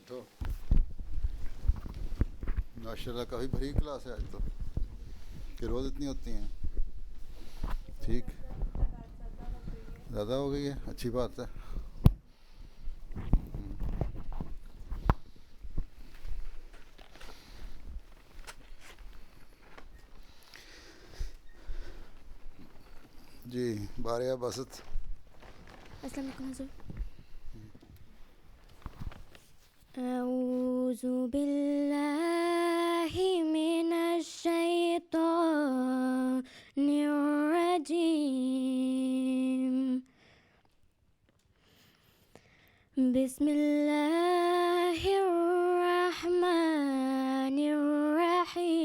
بیٹھو. ماشاء اللہ کافی بڑی کلاس ہے آج تو، کہ روز اتنی ہوتی ہیں. ٹھیک، زیادہ ہو گئی ہے، اچھی بات ہے. جی باریا باسط. السلام علیکم حضور. اعوذ باللہ من الشیطان الرجیم. بسم اللہ الرحمن الرحیم.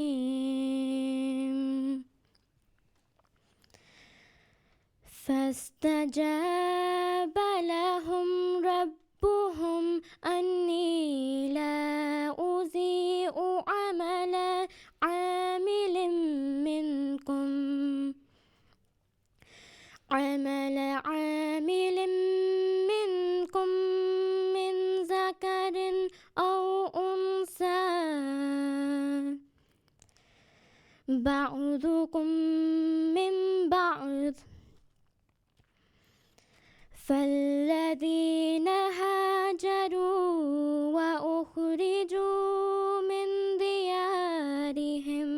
فاستجاب لهم ربهم أني لا أضيع عمل عامل منكم من ذكر أو أنثى بعضكم من بعض. فالذين هاجروا وأخرجوا من ديارهم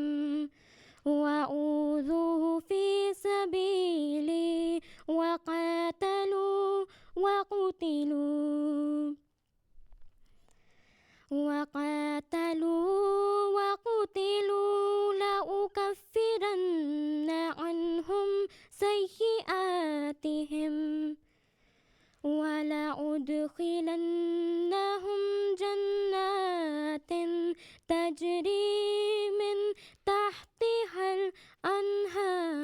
وأوذوا في سبيلي وقاتلوا وقتلوا لأكفرن عنهم سيئاتهم ولأدخلنهم جنات تجري من تحتها الأنهار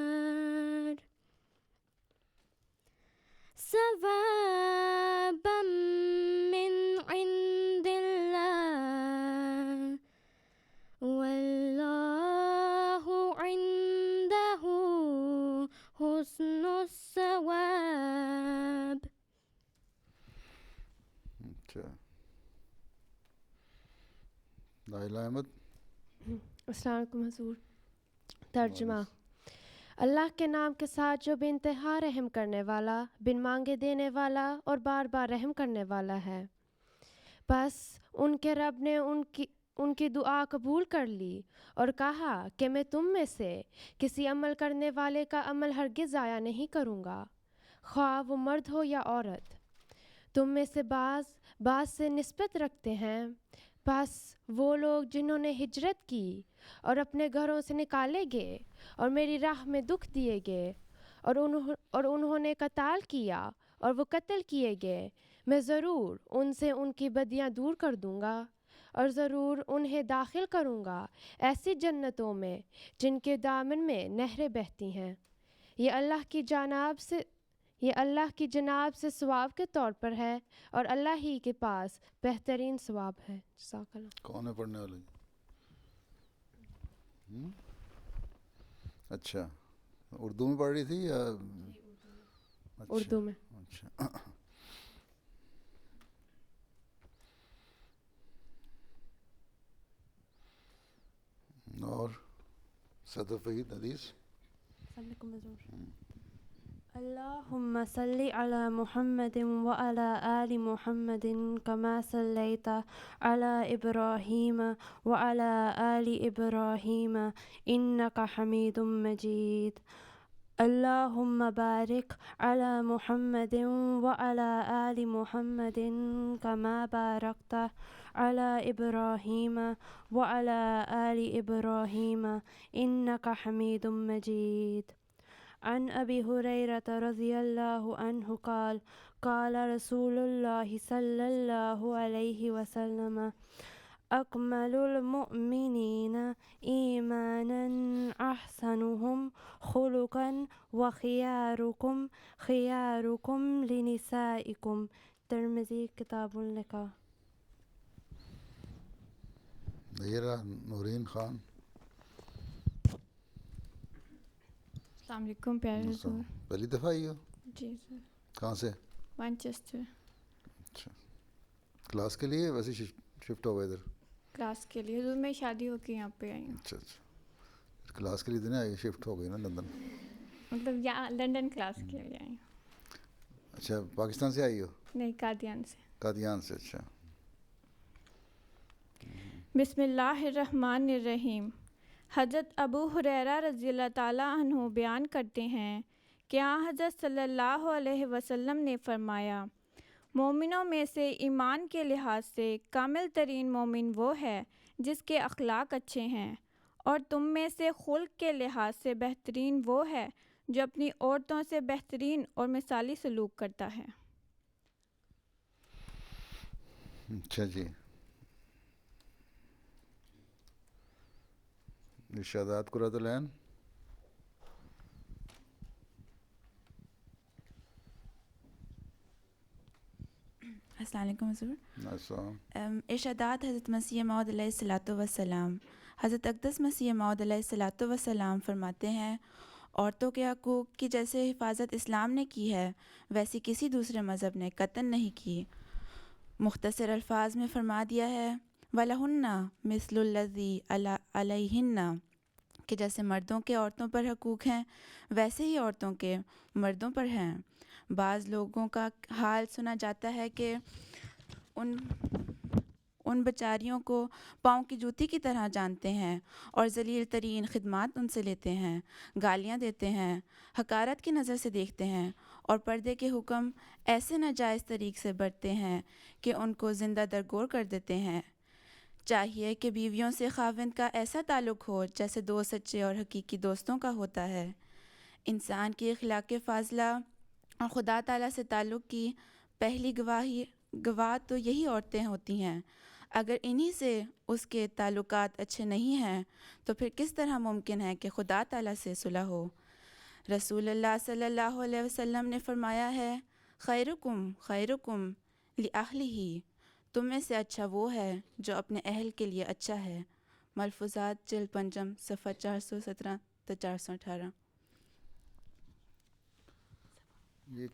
ثوابا من عند الله والله عنده حسن الثواب. اچھا، نائلہ احمد. السلام علیکم حضور. ترجمہ. اللہ کے نام کے ساتھ جو بے انتہا رحم کرنے والا، بن مانگے دینے والا اور بار بار رحم کرنے والا ہے. بس ان کے رب نے ان کی دعا قبول کر لی اور کہا کہ میں تم میں سے کسی عمل کرنے والے کا عمل ہرگز ضائع نہیں کروں گا، خواہ وہ مرد ہو یا عورت. تم میں سے بعض سے نسبت رکھتے ہیں. بس وہ لوگ جنہوں نے ہجرت کی اور اپنے گھروں سے نکالے گئے اور میری راہ میں دکھ دیے گئے اور انہوں نے قتال کیا اور وہ قتل کیے گئے، میں ضرور ان سے ان کی بدیاں دور کر دوں گا اور ضرور انہیں داخل کروں گا ایسی جنتوں میں جن کے دامن میں نہریں بہتی ہیں. یہ اللہ کی جناب سے ثواب کے طور پر ہے اور اللہ ہی کے پاس بہترین ثواب ہے. جزاک اللہ. کون ہے پڑھنے والے؟ اچھا، اردو میں پڑھ رہی تھی یا اردو میں؟ اچھا. اور صدف وحید حدیث. السلام علیکم حضور. اللہم صلی علی محمد وعلی آل محمد کما صلیت علی ابراہیم وعلی آل ابراہیم انک حمید مجید. اللہم بارک علی محمد وعلی آل محمد کما بارکت علی ابراہیم وعلی آل ابراہیم انک حمید مجید. عن ابی ہریرہ رضی اللہ عنہ قال قال رسول اللہ صلی اللہ علیہ وسلم اکمل المؤمنین ایمانا احسنهم خلقا وخیارکم خیارکم لنسائکم. ترمذی کتاب النکاح. نورین خان. السلام علیکم پیارے حضور. پہلی دفعہ آئی ہو؟ جی سر. کہاں سے؟ مانچسٹر. اچھا، کلاس کے لیے ویسے شفٹ ہو گئے ادھر؟ کلاس کے لیے حضور میں شادی ہو کے یہاں پہ آئی ہوں. اچھا اچھا، کلاس کے لیے تو نہیں آئی، شفٹ ہو گئی نا لندن. مطلب یہاں لنڈن کلاس کے لیے آئی ہوں. اچھا پاکستان سے آئی ہو؟ نہیں، قادیان سے. قادیان سے. اچھا. بسم اللہ الرحمن الرحیم. حضرت ابو ہریرہ رضی اللہ تعالیٰ عنہ بیان کرتے ہیں کہ حضرت صلی اللہ علیہ وسلم نے فرمایا، مومنوں میں سے ایمان کے لحاظ سے کامل ترین مومن وہ ہے جس کے اخلاق اچھے ہیں، اور تم میں سے خلق کے لحاظ سے بہترین وہ ہے جو اپنی عورتوں سے بہترین اور مثالی سلوک کرتا ہے. اچھا جی. ارشادات قرۃ العین. السلام علیکم حضور. السلام. ارشادات حضرت مسیح موعود علیہ الصلوۃ والسلام. حضرت اقدس مسیح موعود علیہ الصلوۃ والسلام فرماتے ہیں، عورتوں کے حقوق کی جیسے حفاظت اسلام نے کی ہے ویسی کسی دوسرے مذہب نے قطعاً نہیں کی. مختصر الفاظ میں فرما دیا ہے وَلَهُنَّ مِثْلُ الَّذِي عَلَيْهِنَّ، کہ جیسے مردوں کے عورتوں پر حقوق ہیں ویسے ہی عورتوں کے مردوں پر ہیں. بعض لوگوں کا حال سنا جاتا ہے کہ ان بیچاریوں کو پاؤں کی جوتی کی طرح جانتے ہیں اور ذلیل ترین خدمات ان سے لیتے ہیں، گالیاں دیتے ہیں، حقارت کی نظر سے دیکھتے ہیں، اور پردے کے حکم ایسے ناجائز طریق سے برتتے ہیں کہ ان کو زندہ درگور کر دیتے ہیں. چاہیے کہ بیویوں سے خاوند کا ایسا تعلق ہو جیسے دو سچے اور حقیقی دوستوں کا ہوتا ہے. انسان کی اخلاق فاضلہ اور خدا تعالیٰ سے تعلق کی پہلی گواہ تو یہی عورتیں ہوتی ہیں. اگر انہی سے اس کے تعلقات اچھے نہیں ہیں تو پھر کس طرح ممکن ہے کہ خدا تعالیٰ سے صلح ہو؟ رسول اللہ صلی اللہ علیہ وسلم نے فرمایا ہے خیرکم خیرکم لأہلہ، تم میں سے اچھا وہ ہے جو اپنے اہل کے لیے اچھا ہے. ملفوظات جلد پنجم صفحہ 417 تا 418. یہ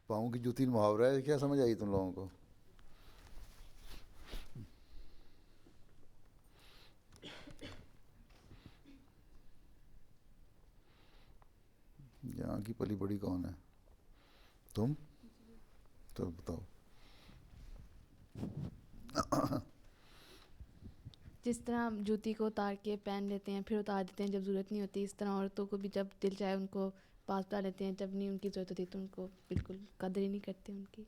پاؤں کی جوتی محاورہ ہے، کیا سمجھ آئی تم لوگوں کو؟ یہاں کی پلی بڑی کون ہے؟ تم؟ تو بتاؤ. جس طرح ہم جوتی کو اتار کے پہن لیتے ہیں پھر اتار دیتے ہیں جب ضرورت نہیں ہوتی، اس طرح عورتوں کو بھی جب دل چاہے ان کو پاس بتا لیتے ہیں، جب نہیں ان کی ضرورت ہوتی تو ان کو بالکل قدر ہی نہیں کرتے ان کی.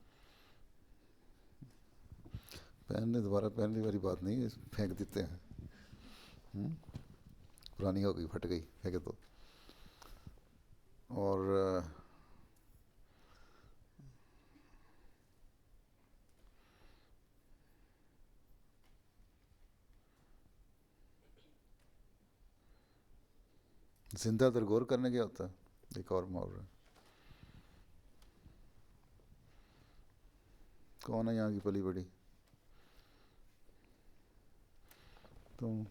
پہننے دوبارہ پہننے والی بات نہیں ہے، پھینک دیتے ہیں. پرانی ہو گئی، پھٹ گئی، پھینکے تو. اور زندہ درگور کرنے کیا ہوتا ہے؟ ایک اور محاورہ. کون ہے یہاں کی پلی بڑی؟ تم.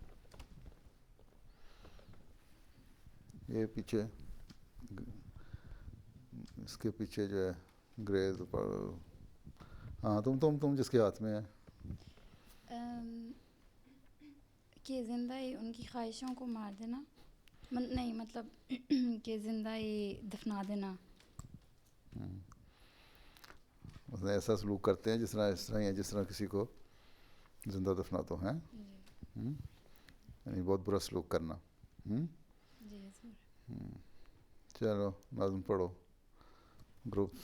یہ پیچھے اس کے پیچھے جو ہے گریز پر، ہاں تم جس کے ہاتھ میں ہے کہ زندہ ہی ان کی خواہشوں کو مار دینا، نہیں مطلب کہ زندہ ہی دفنا دینا. ایسا سلوک کرتے ہیں جس طرح جس طرح کسی کو زندہ دفنا تو ہیں، یعنی بہت برا سلوک کرنا. جی چلو ناظم پڑھو گروپ.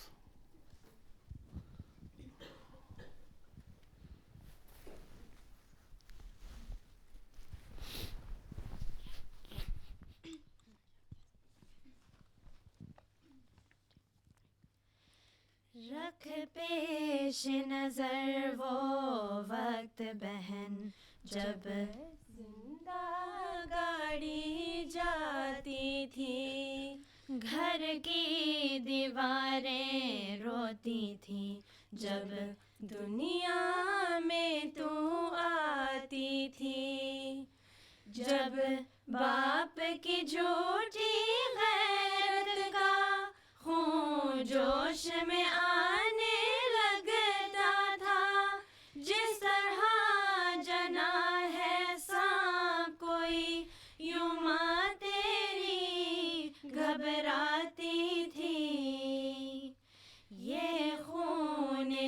رکھ پیش نظر وہ وقت بہن جب زندہ گاڑی جاتی تھی، گھر کی دیواریں روتی تھی جب دنیا میں تو آتی تھی. جب باپ کی جھوٹی غیرت کا خون جوش میں آنے لگتا تھا، جس طرح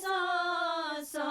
100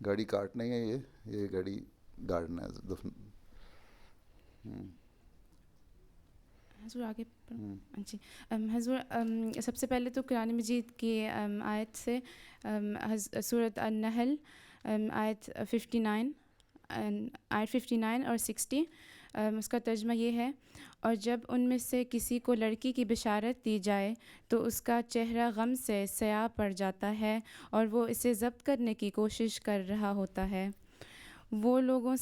گاڑی کاٹ نہیں ہے یہ گاڑی گارڈن ہے دفن. حضور آگے جی حضور سب سے پہلے تو قرآن مجید کی آیت سے سورۃ النحل آیت 59 اور 60 اس کا ترجمہ یہ ہے: اور جب ان میں سے کسی کو لڑکی کی بشارت دی جائے تو اس کا چہرہ غم سے سیاہ پڑ جاتا ہے اور وہ اسے ضبط کرنے کی کوشش کر رہا ہوتا ہے. وہ لوگوں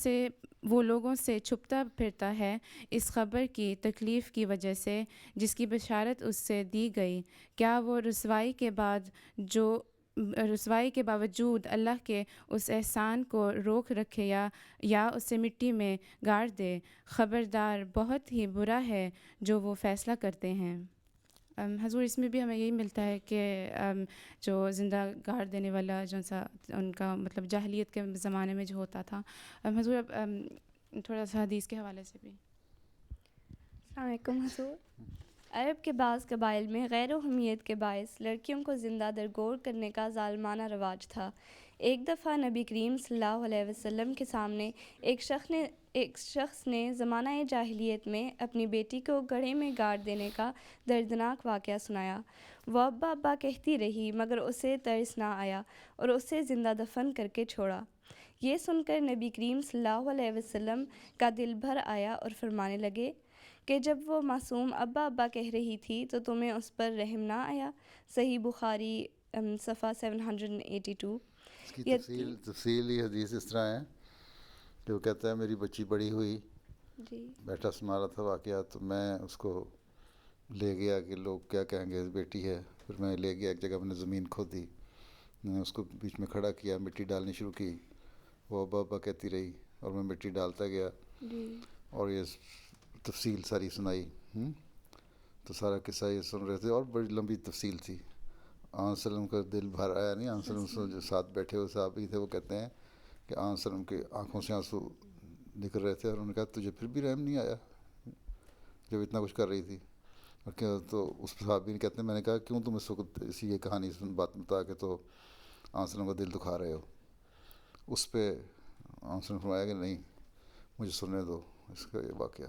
سے چھپتا پھرتا ہے اس خبر کی تکلیف کی وجہ سے جس کی بشارت اس سے دی گئی. کیا وہ رسوائی کے باوجود اللہ کے اس احسان کو روک رکھے یا اسے مٹی میں گاڑ دے؟ خبردار بہت ہی برا ہے جو وہ فیصلہ کرتے ہیں. حضور اس میں بھی ہمیں یہی ملتا ہے کہ جو زندہ گاڑ دینے والا جو سا ان کا مطلب جاہلیت کے زمانے میں جو ہوتا تھا. حضور اب تھوڑا سا حدیث کے حوالے سے بھی. السلام علیکم حضور. عرب کے بعض قبائل میں غیر و حمیت کے باعث لڑکیوں کو زندہ درگور کرنے کا ظالمانہ رواج تھا. ایک دفعہ نبی کریم صلی اللہ علیہ وسلم کے سامنے ایک شخص نے زمانہ جاہلیت میں اپنی بیٹی کو گڑھے میں گاڑ دینے کا دردناک واقعہ سنایا. وہ ابا ابا کہتی رہی مگر اسے ترس نہ آیا اور اسے زندہ دفن کر کے چھوڑا. یہ سن کر نبی کریم صلی اللہ علیہ وسلم کا دل بھر آیا اور فرمانے لگے کہ جب وہ معصوم ابا ابا کہہ رہی تھی تو تمہیں اس پر رحم نہ آیا. صحیح بخاری صفحہ 782. اس کی تفصیل یہ حدیث اس طرح ہے کہ وہ کہتا ہے میری بچی بڑی ہوئی جی بیٹا سنا رہا تھا واقعہ تو میں اس کو لے گیا کہ لوگ کیا کہیں گے بیٹی ہے. پھر میں لے گیا ایک جگہ میں نے زمین کھودی, میں نے اس کو بیچ میں کھڑا کیا, مٹی ڈالنی شروع کی. وہ ابا ابا کہتی رہی اور میں مٹی ڈالتا گیا اور یہ تفصیل ساری سنائی. تو سارا قصہ یہ سن رہے تھے اور بڑی لمبی تفصیل تھی. آن سلم کا دل بھر آیا نہیں. آن سلم جو ساتھ بیٹھے ہوئے صحابی تھے وہ کہتے ہیں کہ آن سلم کی آنکھوں سے آنسو نکل رہے تھے اور انہوں نے کہا تجھے پھر بھی رحم نہیں آیا جب اتنا کچھ کر رہی تھی. اور تو اس صحابی نے کہتے ہیں میں نے کہا کیوں تم اس وقت اسی یہ کہانی بات بتا کے تو آن سلم کا دل دکھا رہے ہو. اس پہ آن سلم فرمایا کہ نہیں مجھے سننے دو اس کا یہ واقعہ.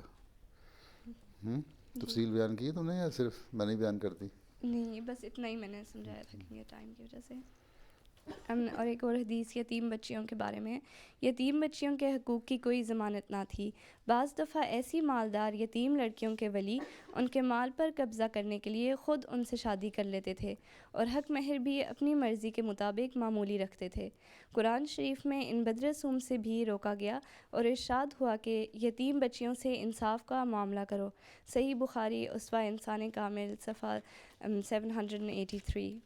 تفصیل بیان کی تم نے یا صرف میں نہیں بیان کرتی؟ نہیں بس اتنا ہی میں نے سمجھایا تھا کہ ٹائم کی وجہ سے. اور ایک اور حدیث یتیم بچیوں کے بارے میں. یتیم بچیوں کے حقوق کی کوئی ضمانت نہ تھی. بعض دفعہ ایسی مالدار یتیم لڑکیوں کے ولی ان کے مال پر قبضہ کرنے کے لیے خود ان سے شادی کر لیتے تھے اور حق مہر بھی اپنی مرضی کے مطابق معمولی رکھتے تھے. قرآن شریف میں ان بدرسوم سے بھی روکا گیا اور ارشاد ہوا کہ یتیم بچیوں سے انصاف کا معاملہ کرو. صحیح بخاری اسوہ انسان کامل صفحہ 783.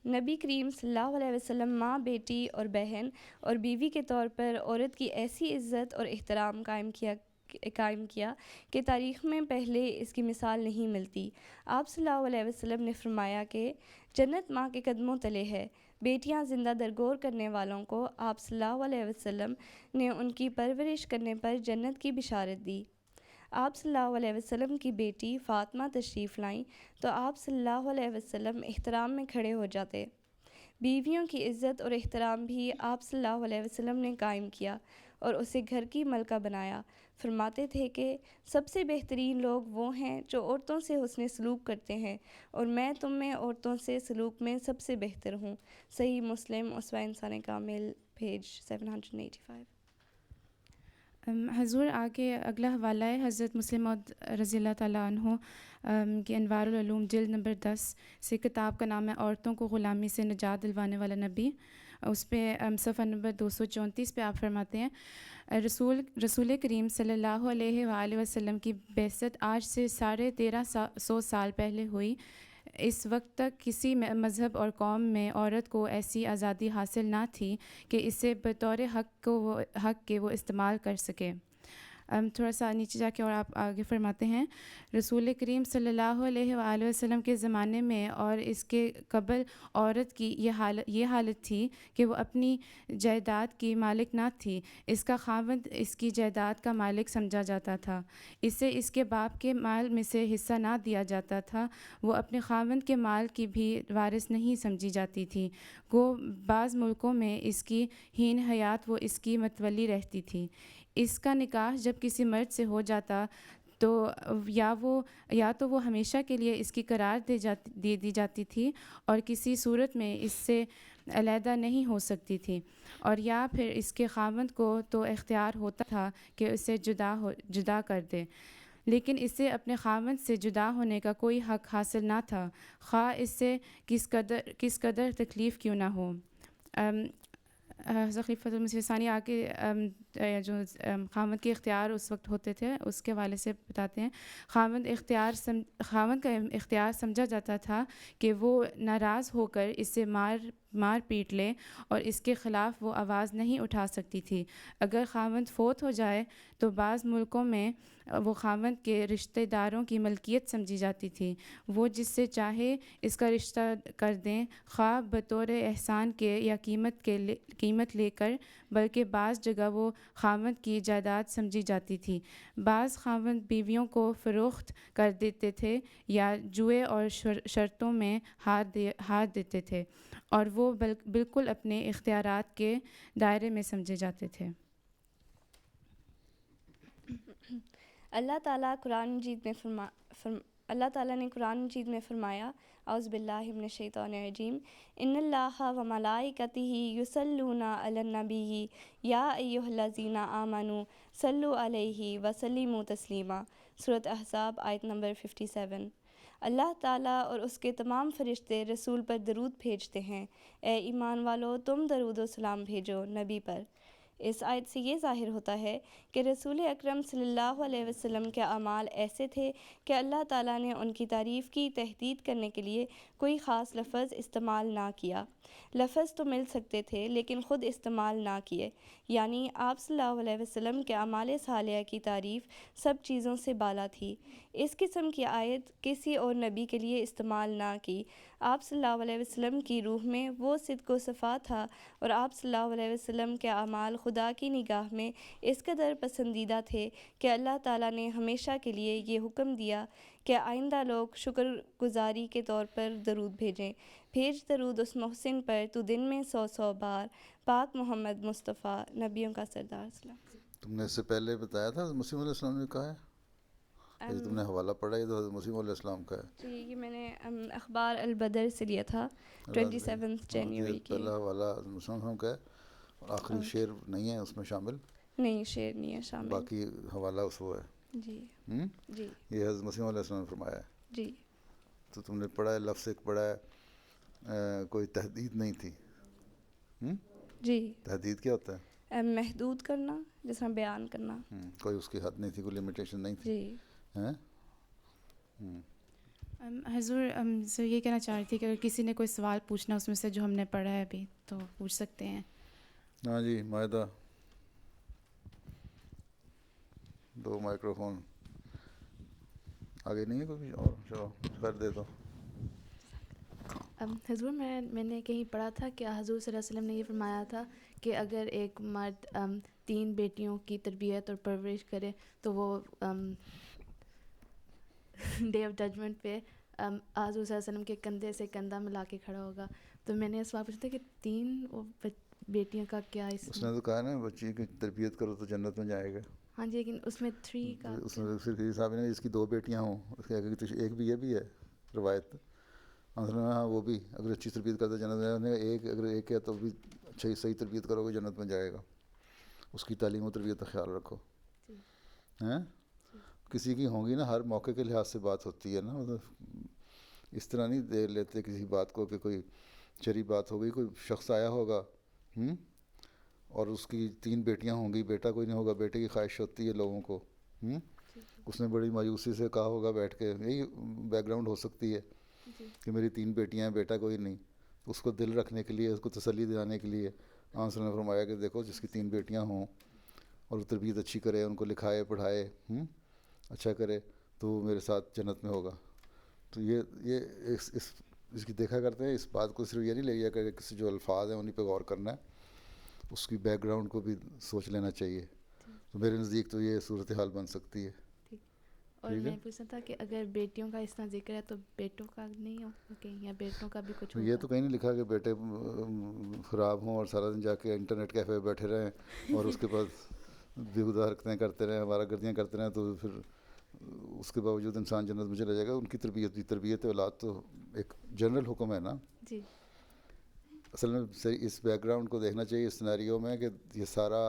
نبی کریم صلی اللہ علیہ وسلم ماں, بیٹی اور بہن اور بیوی کے طور پر عورت کی ایسی عزت اور احترام قائم کیا کہ تاریخ میں پہلے اس کی مثال نہیں ملتی. آپ صلی اللہ علیہ وسلم نے فرمایا کہ جنت ماں کے قدموں تلے ہے. بیٹیاں زندہ درگور کرنے والوں کو آپ صلی اللہ علیہ وسلم نے ان کی پرورش کرنے پر جنت کی بشارت دی. آپ صلی اللہ علیہ وسلم کی بیٹی فاطمہ تشریف لائیں تو آپ صلی اللہ علیہ وسلم احترام میں کھڑے ہو جاتے. بیویوں کی عزت اور احترام بھی آپ صلی اللہ علیہ وسلم نے قائم کیا اور اسے گھر کی ملکہ بنایا. فرماتے تھے کہ سب سے بہترین لوگ وہ ہیں جو عورتوں سے حسن سلوک کرتے ہیں اور میں تم میں عورتوں سے سلوک میں سب سے بہتر ہوں. صحیح مسلم اسوہ انسان کامل پیج 785. حضور آگے اگلا حوالہ ہے حضرت مسلم موعود رضی اللہ تعالیٰ عنہ کی انوار العلوم جلد نمبر 10 سے. کتاب کا نام ہے عورتوں کو غلامی سے نجات دلوانے والا نبی. اس پہ صفحہ نمبر 234 پہ آپ فرماتے ہیں رسول کریم صلی اللہ علیہ وآلہ وسلم کی بعثت آج سے 1350 سال پہلے ہوئی. اس وقت تک کسی مذہب اور قوم میں عورت کو ایسی آزادی حاصل نہ تھی کہ اسے بطور حق کے وہ استعمال کر سکے. تھوڑا سا نیچے جا کے اور آپ آگے فرماتے ہیں، رسول کریم صلی اللہ علیہ وآلہ وسلم کے زمانے میں اور اس کے قبل عورت کی یہ حالت تھی کہ وہ اپنی جائیداد کی مالک نہ تھی، اس کا خاوند اس کی جائیداد کا مالک سمجھا جاتا تھا، اسے اس کے باپ کے مال میں سے حصہ نہ دیا جاتا تھا، وہ اپنے خاوند کے مال کی بھی وارث نہیں سمجھی جاتی تھی، گو بعض ملکوں میں اس کی ہین حیات وہ اس کی متولی رہتی تھی۔ اس کا نکاح جب کسی مرد سے ہو جاتا تو یا تو وہ ہمیشہ کے لیے اس کی قرار دے دی جاتی تھی اور کسی صورت میں اس سے علیحدہ نہیں ہو سکتی تھی، اور یا پھر اس کے خاوند کو تو اختیار ہوتا تھا کہ اسے جدا کر دے، لیکن اسے اپنے خاوند سے جدا ہونے کا کوئی حق حاصل نہ تھا، خواہ اس سے کس قدر تکلیف کیوں نہ ہو۔ حضرت خلیفۃ المسیح ثانی آ کے جو خاوند کے اختیار اس وقت ہوتے تھے اس کے حوالے سے بتاتے ہیں، خاوند کا اختیار سمجھا جاتا تھا کہ وہ ناراض ہو کر اسے مار پیٹ لے اور اس کے خلاف وہ آواز نہیں اٹھا سکتی تھی۔ اگر خاوند فوت ہو جائے تو بعض ملکوں میں وہ خاوند کے رشتہ داروں کی ملکیت سمجھی جاتی تھی، وہ جس سے چاہے اس کا رشتہ کر دیں، خواہ بطور احسان کے یا قیمت لے کر، بلکہ بعض جگہ وہ خاوند کی جائیداد سمجھی جاتی تھی۔ بعض خاوند بیویوں کو فروخت کر دیتے تھے یا جوئے اور شرطوں میں ہار دیتے تھے، اور وہ بالکل اپنے اختیارات کے دائرے میں سمجھے جاتے تھے۔ اللہ تعالیٰ نے قرآن مجید میں فرمایا، اعوذ باللہ من الشیطان الرجیم، ان اللہ و ملائکتہ یصلون علی النبی یا ایھا الذین آمنوا صلوا علیہ وسلموا تسلیما، سورۃ احزاب آیت نمبر 57۔ اللہ تعالیٰ اور اس کے تمام فرشتے رسول پر درود بھیجتے ہیں، اے ایمان والو تم درود و سلام بھیجو نبی پر۔ اس آیت سے یہ ظاہر ہوتا ہے کہ رسول اکرم صلی اللہ علیہ وسلم کے اعمال ایسے تھے کہ اللہ تعالیٰ نے ان کی تعریف کی تحدید کرنے کے لیے کوئی خاص لفظ استعمال نہ کیا۔ لفظ تو مل سکتے تھے لیکن خود استعمال نہ کیے، یعنی آپ صلی اللہ علیہ وسلم کے اعمال صالحہ کی تعریف سب چیزوں سے بالا تھی۔ اس قسم کی آیت کسی اور نبی کے لیے استعمال نہ کی۔ آپ صلی اللہ علیہ وسلم کی روح میں وہ صدق و صفا تھا، اور آپ صلی اللہ علیہ وسلم کے اعمال خدا کی نگاہ میں اس قدر پسندیدہ تھے کہ اللہ تعالیٰ نے ہمیشہ کے لیے یہ حکم دیا کہ آئندہ لوگ شکر گزاری کے طور پر درود بھیجیں۔ بھیج درود اس محسن پر تو دن میں 100 بار، پاک محمد مصطفیٰ نبیوں کا سردار صلی اللہ علیہ وسلم۔ تم نے اس سے پہلے بتایا تھا مسیم علیہ السلام نے کہا ہے، تم نے حوالہ پڑھا یہ تو مسیم علیہ السلام کا ہے؟ جی، یہ میں نے اخبار البدر سے لیا تھا 27 جنوری کی۔ پہلا حوالہ مسلم ہم کا ہے اور آخری شعر نہیں ہے اس میں شامل؟ نہیں، شعر نہیں ہے شامل، باقی حوالہ اس وہ ہے۔ جی جی، یہ حضرت مسیم علیہ السلام نے فرمایا ہے۔ جی، تو تم نے پڑھا ہے، لفظ ایک پڑھا ہے، کوئی تحدید نہیں تھی۔ جی، تحدید کیا ہوتا ہے؟ محدود کرنا، جس طرح بیان کرنا، کوئی اس کی حد نہیں تھی، کوئی لمیٹیشن نہیں تھی۔ جی۔ حضور یہ کہنا چاہ رہی تھی کہ اگر کسی نے کوئی سوال پوچھنا اس میں سے جو ہم نے پڑھا ہے ابھی تو پوچھ سکتے ہیں۔ ہاں جی، مائدہ 2 مائکروفون آگے نہیں ہے کوئی اور؟ چلو کر دے دو۔ حضور میں نے کہیں پڑھا تھا کہ حضور صلی اللہ علیہ وسلم نے یہ فرمایا تھا کہ اگر ایک مرد 3 بیٹیوں کی تربیت اور پرورش کرے تو وہ ڈے آف ججمنٹ پہ حضور صلی اللہ علیہ وسلم کے کندھے سے کندھا ملا کے کھڑا ہوگا۔ تو میں نے سوال پوچھا تھا کہ 3 بیٹیوں کا کیا اس نے تو کہا نا بچی کی تربیت کرو تو جنت میں جائے گا۔ ہاں جی، لیکن اس میں 3 کا اس میں پھر صاحب نے اس کی 2 بیٹیاں ہوں، اس کے ایک بھی یہ بھی ہے روایت، ہاں وہ بھی اگر اچھی تربیت کرتا جنت میں جائے گا، ایک اگر ایک ہے تو بھی اچھی صحیح تربیت کرو گے جنت میں جائے گا۔ اس کی تعلیم و تربیت کا خیال رکھو۔ ہیں کسی کی ہوں گی نا، ہر موقع کے لحاظ سے بات ہوتی ہے نا، مطلب اس طرح نہیں دے لیتے کسی بات کو کہ کوئی چری بات ہو گئی، کوئی شخص آیا ہوگا اور اس کی 3 بیٹیاں ہوں گی، بیٹا کوئی نہیں ہوگا، بیٹے کی خواہش ہوتی ہے لوگوں کو، اس نے بڑی مایوسی سے کہا ہوگا بیٹھ کے، یہی بیک گراؤنڈ ہو سکتی ہے کہ میری 3 بیٹیاں ہیں، بیٹا کوئی نہیں۔ اس کو دل رکھنے کے لیے، اس کو تسلی دلانے کے لیے آپ نے فرمایا کہ دیکھو جس کی 3 بیٹیاں ہوں اور وہ تربیت اچھی کرے, ان کو لکھائے پڑھائے, اچھا کرے, تو وہ میرے ساتھ جنت میں ہوگا. تو یہ اس کی دیکھا کرتے ہیں. اس بات کو صرف یہ نہیں لے لیا کہ کسی جو الفاظ ہیں انہیں پہ غور کرنا ہے, اس کی بیک گراؤنڈ کو بھی سوچ لینا چاہیے. تو میرے نزدیک تو یہ صورتحال بن سکتی ہے. اور میں پوچھنا تھا کہ اگر بیٹیوں کا اس طرح ذکر ہے تو بیٹوں کا نہیں ہو کہیں, یا بیٹوں کا بھی کچھ ہوگا؟ یہ تو کہیں نہیں لکھا کہ بیٹے خراب ہوں اور سارا دن جا کے انٹرنیٹ کیفے پہ بیٹھے رہیں اور اس کے بعد بےہودہ حرکتیں کرتے رہیں, ہمارا گردیاں کرتے رہیں, تو پھر اس کے باوجود انسان جنت میں چلا جائے گا. ان کی تربیت اولاد تو ایک جنرل حکم ہے نا. جی. اصل میں اس بیک گراؤنڈ کو دیکھنا چاہیے اس سیناریو میں کہ یہ سارا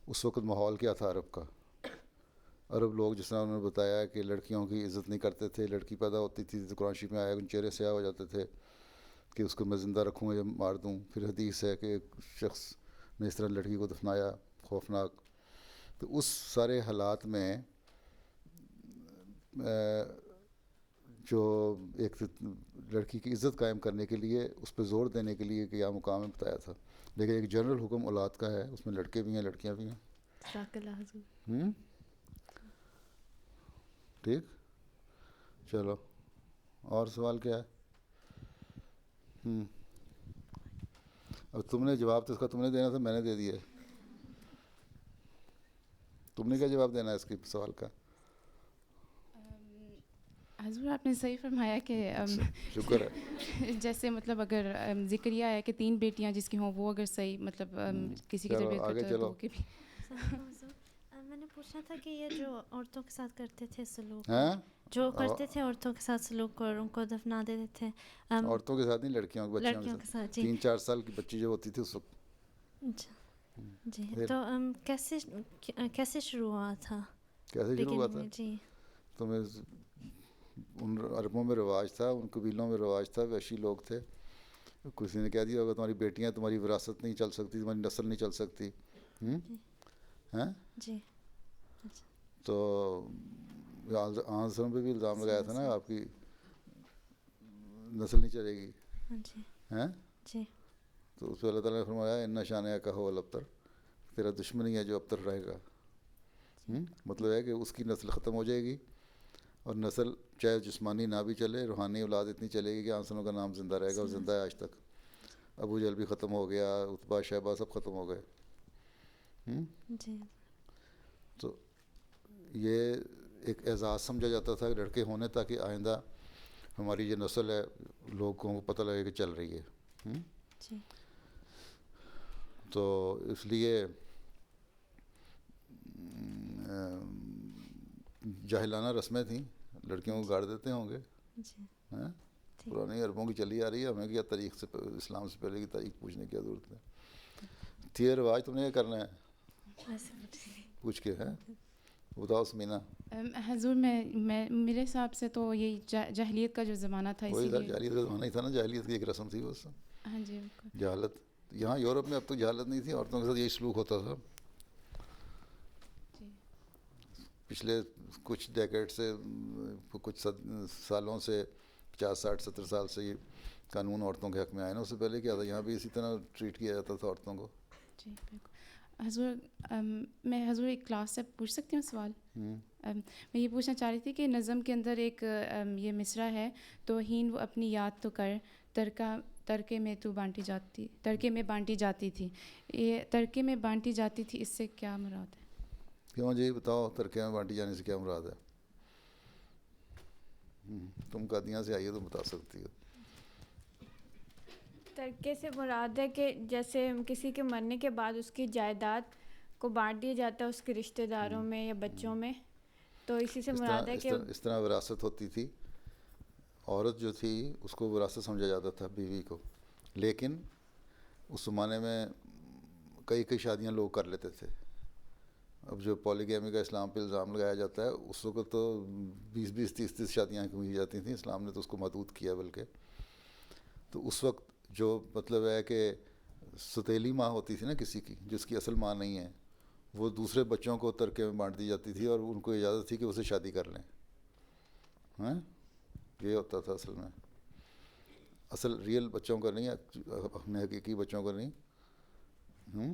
اس وقت ماحول کیا تھا عرب کا. عرب لوگ جس طرح انہوں نے بتایا کہ لڑکیوں کی عزت نہیں کرتے تھے, لڑکی پیدا ہوتی تھی تو قرآن شریف میں آیا ان چہرے سیاہ ہو جاتے تھے کہ اس کو میں زندہ رکھوں یا مار دوں. پھر حدیث ہے کہ ایک شخص نے اس طرح لڑکی کو دفنایا, خوفناک. تو اس سارے حالات میں جو ایک لڑکی کی عزت قائم کرنے کے لیے, اس پہ زور دینے کے لیے کہ کیا مقام ہے بتایا تھا. لیکن ایک جنرل حکم اولاد کا ہے, اس میں لڑکے بھی ہیں لڑکیاں بھی ہیں. ٹھیک, چلو اور سوال کیا ہے؟ اب تم نے جواب تو اس کا تم نے دینا تھا, میں نے دے دیا. تم نے کیا جواب دینا ہے اس کے سوال کا؟ حضور آپ نے صحیح فرمایا کہ شکر ہے. جیسے مطلب اگر ذکر یہ ہے کہ 3 بیٹیاں جس کی ہوں وہ اگر صحیح مطلب کسی کی تربیت کرتے ہیں تو بھی. میں نے پوچھنا تھا کہ یہ جو عورتوں کے ساتھ کرتے تھے سلوک, ہاں جو کرتے تھے عورتوں کے ساتھ سلوک اور ان کو دفنا دیتے تھے. عورتوں کے ساتھ نہیں, لڑکیوں کے ساتھ. 3-4 سال کی بچی جو ہوتی تھی اس وقت. جی, تو کیسے شروع ہوا تھا؟ جی, تو میں ان عربوں میں رواج تھا, ان قبیلوں میں رواج تھا, وحشی لوگ تھے. کسی نے کہہ دیا ہوگا تمہاری بیٹیاں, تمہاری وراثت نہیں چل سکتی, تمہاری نسل نہیں چل سکتی. ہیں جی. تو آنسروں پہ بھی الزام لگایا تھا نا, آپ کی نسل نہیں چلے گی. ہیں جی. تو اس پہ اللہ تعالیٰ نے فرمایا ان شانہ کا ہو الابتر, تیرا دشمن ہی ہے جو ابتر رہے گا. مطلب ہے کہ اس کی نسل ختم ہو جائے گی, اور نسل چاہے جسمانی نہ بھی چلے, روحانی اولاد اتنی چلے گی کہ آنسروں کا نام زندہ رہے گا, اور زندہ ہے آج تک. ابو جہل بھی ختم ہو گیا, عتبہ شیبہ سب ختم ہو گئے. جی. تو یہ ایک اعزاز سمجھا جاتا تھا لڑکے ہونے, تاکہ آئندہ ہماری یہ نسل ہے لوگوں کو پتہ لگے کہ چل رہی ہے. جی. تو اس لیے جاہلانہ رسمیں تھیں, لڑکیوں کو گاڑ دیتے ہوں گے. پرانی عربوں کی چلی آ رہی ہے, ہمیں کیا تاریخ سے, اسلام سے پہلے کی تاریخ پوچھنے کی ضرورت ہے. تھی رواج, تم نے کیا کرنا ہے پوچھ کے, ہے بتاؤ سمینا. حضور میں میرے حساب سے تو یہی جاہلیت کا جو زمانہ تھا, وہی تھا جاہلیت کا زمانہ ہی تھا نا, جاہلیت کی ایک رسم تھی بس. ہاں جی. جہالت یہاں یورپ میں اب تو جہالت نہیں تھی, عورتوں کے ساتھ یہی سلوک ہوتا تھا. پچھلے کچھ ڈیکیڈ سے, کچھ سالوں سے, 50-60-70 سال سے یہ قانون عورتوں کے حق میں آئے نا. اس سے پہلے کیا تھا, یہاں بھی اسی طرح ٹریٹ کیا جاتا تھا عورتوں کو. جی بالکل. حضور میں حضور ایک کلاس سے پوچھ سکتی ہوں سوال؟ میں یہ پوچھنا چاہ رہی تھی کہ نظم کے اندر ایک یہ مصرع ہے, توہین وہ اپنی یاد تو کر, ترکے میں تو بانٹی جاتی, ترکے میں بانٹی جاتی تھی. یہ ترکے میں بانٹی جاتی تھی, اس سے کیا مراد ہے؟ کیوں جی بتاؤ, ترکے میں بانٹی جانے سے کیا مراد ہے؟ تم قادیاں سے آئیے تو بتا سکتی ہو. ترکے سے مراد ہے کہ جیسے کسی کے مرنے کے بعد اس کی جائیداد کو بانٹ دیا جاتا ہے اس کے رشتہ داروں میں یا بچوں میں, تو اسی سے مراد ہے کہ اس طرح وراثت ہوتی تھی. عورت جو تھی اس کو وراثت سمجھا جاتا تھا, بیوی کو. لیکن اس زمانے میں کئی شادیاں لوگ کر لیتے تھے. اب جو پولیگیمی کا اسلام پہ الزام لگایا جاتا ہے, اس وقت تو 20-30 شادیاں ہوئی جاتی تھیں. اسلام نے تو اس کو محدود کیا بلکہ. تو اس وقت جو مطلب ہے کہ ستیلی ماں ہوتی تھی نا کسی کی, جس کی اصل ماں نہیں ہے, وہ دوسرے بچوں کو ترکے میں بانٹ دی جاتی تھی, اور ان کو اجازت تھی کہ اسے شادی کر لیں. یہ ہوتا تھا اصل میں. اصل ریئل بچوں کا نہیں, اپنے حقیقی بچوں کا نہیں.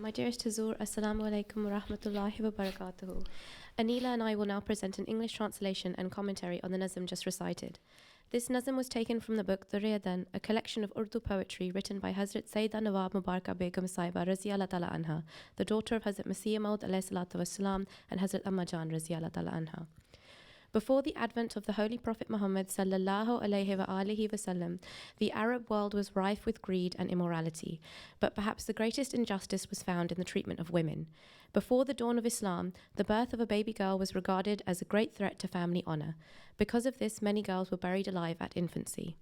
My dearest Hazur, Assalamu alaikum wa rahmatullahi wa barakatuhu. Anila and I will now present an English translation and commentary on the Nazm just recited. This Nazm was taken from the book Durriyadan, a collection of Urdu poetry written by Hazrat Sayyidah Nawab Mubaraka Begum Saiba Raziyallahu Ta'ala Anha, the daughter of Hazrat Masih Maud alayhi salatu wassalam and Hazrat Amma Jan Raziyallahu Ta'ala Anha. Before the advent of the Holy Prophet Muhammad sallallahu alaihi wa alihi wasallam, the Arab world was rife with greed and immorality, but perhaps the greatest injustice was found in the treatment of women. Before the dawn of Islam, the birth of a baby girl was regarded as a great threat to family honor. Because of this, many girls were buried alive at infancy.